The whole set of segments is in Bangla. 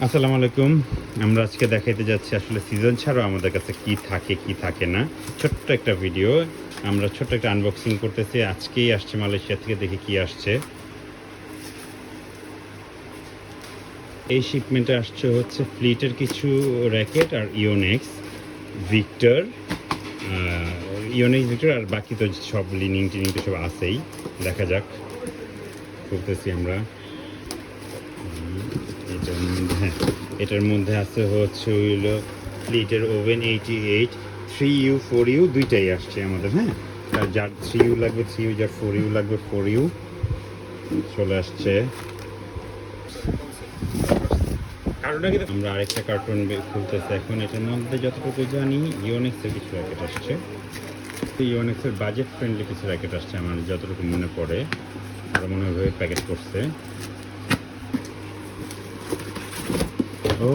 আসসালামু আলাইকুম। আমরা আজকে দেখাইতে যাচ্ছি আসলে সিজন ছাড়াও আমাদের কাছে কি থাকে কি থাকে না। ছোট্ট একটা ভিডিও। আমরা ছোট্ট একটা আনবক্সিং করতেছি। আজকেই আসছে মালয়েশিয়া থেকে, দেখি কি আসছে। এই শিপমেন্টে আসছে হচ্ছে ফ্লিটের কিছু র্যাকেট আর ইওনেক্স, ভিক্টর, ইওনেক্স ভিক্টর আর বাকি তো সব লিনিং টিনিং তো সব আছেই। দেখা যাক, করতেছি আমরা। এটার মধ্যে আছে হচ্ছে হইল ফ্লিটের ওভেন 88 3U 4U দুইটাই আসছে আমাদের। হ্যাঁ, আর যার 3U লাগবে 3U, যার 4U লাগবে 4U চলে আসছে। আমরা আরেকটা কার্টুন খুলতেছি এখন। এটার মধ্যে যতটুকু জানি ইওনেক্সের কিছু র্যাকেট আসছে। ইওনেক্সের বাজেট ফ্রেন্ডলি কিছু র্যাকেট আসছে আমার যতটুকু মনে পড়ে। আরও মনে হয় প্যাকেট করছে। ও,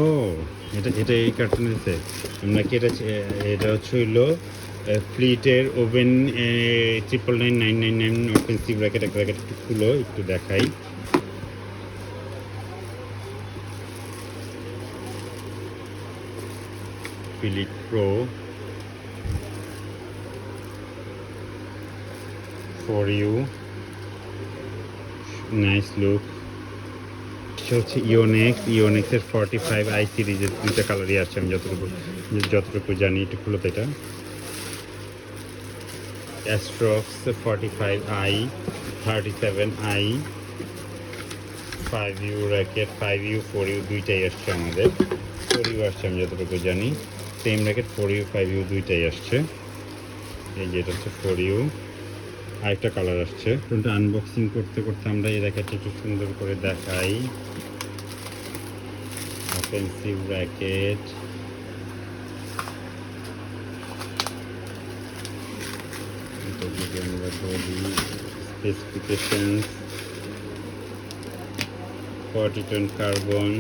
এটা এটা এই কার্টুন দিতে আমরা কি এটা হচ্ছে হইলো ফ্লিটের ওভেন 99999 অফেন্সিভ র্যাকেট। এক র্যাকেট একটু খুলো, একটু দেখাই। ফিলিট প্রো 4U, নাইস লুক। হচ্ছে ইওনেক্সের 45i সিরিজের দুইটা কালারই আছে আমি যতটুকু জানি। একটু খুলো তো এটা। অ্যাস্ট্রক্স 45i, 37i, 5U racket, 5U 4U দুইটাই আসছে আমাদের। 4U আসছে আমি যতটুকু জানি। সেম র্যাকেট 4U 5U দুইটাই আসছে। এই যে এটা হচ্ছে 4U, আরেকটা কালার আসছে। কোনটা আনবক্সিং করতে করতে আমরা এই র্যাকেটটা একটু সুন্দর করে দেখাই। অফেন্সিভ র্যাকেট, যদি আমরা বলি specifications, 40 ton carbon,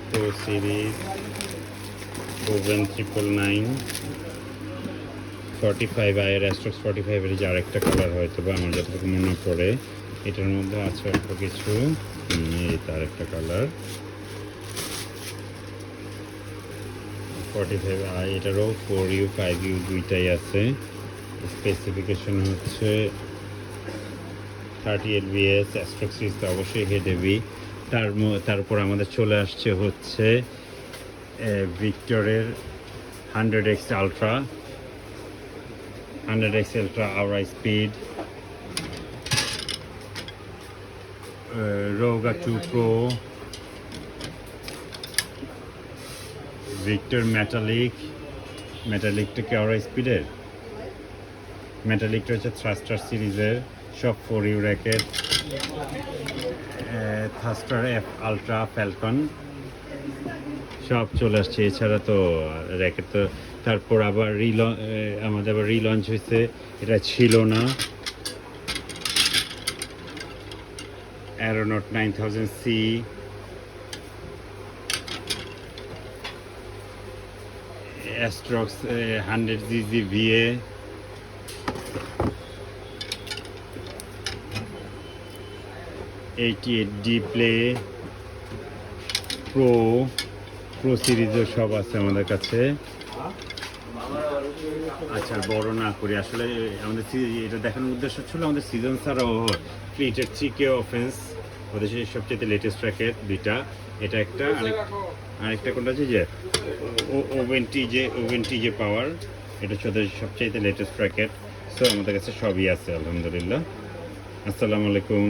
pro series, ওভেন 999, 45i এর অ্যাস্ট্রক্স 45 এর যে আরেকটা কালার হয়তো বা আমার যতটুকু মনে পড়ে। এটার মধ্যে আছে অল্প কিছু। এই তার একটা কালার 45i, এটারও 4U 5U দুইটাই আছে। স্পেসিফিকেশন হচ্ছে 30 LBS। অ্যাস্ট্রক্স সিরিজ তো অবশ্যই হেড হেভি। তারপর আমাদের চলে আসছে হচ্ছে ভিক্টরের 100x আলট্রা, 100x আলট্রা আওরা স্পিড, রোগা 2 প্রো, ভিক্টর মেটালিকটা আওরা স্পিডের। মেটালিকটা হচ্ছে থ্রাস্টার সিরিজের, সব 4U racket. Thruster F ultra, Falcon সব চলে আসছে। এছাড়া তো র্যাকেট তো তারপর আবার আমাদের আবার রিলঞ্চ হয়েছে, এটা ছিল না। অ্যারোনট 9000C, অ্যাস্ট্রক্স 100GG VA, AT8D play, pro সিরিজের সব আছে আমাদের কাছে। আচ্ছা, বড় না করি আসলে আমাদের এটা দেখানোর উদ্দেশ্য ছিল আমাদের সিজন ছাড়াও ফ্লিটের 3K অফেন্স, ওদের সবচেয়ে লেটেস্ট র্যাকেট দুইটা। এটা একটা, আরেকটা কোনটা আছে যে ওভেন টি যে পাওয়ার, এটা হচ্ছে ওদের সবচেয়ে লেটেস্ট র্যাকেট। সো আমাদের কাছে সবই আছে আলহামদুলিল্লাহ। আসসালামু আলাইকুম।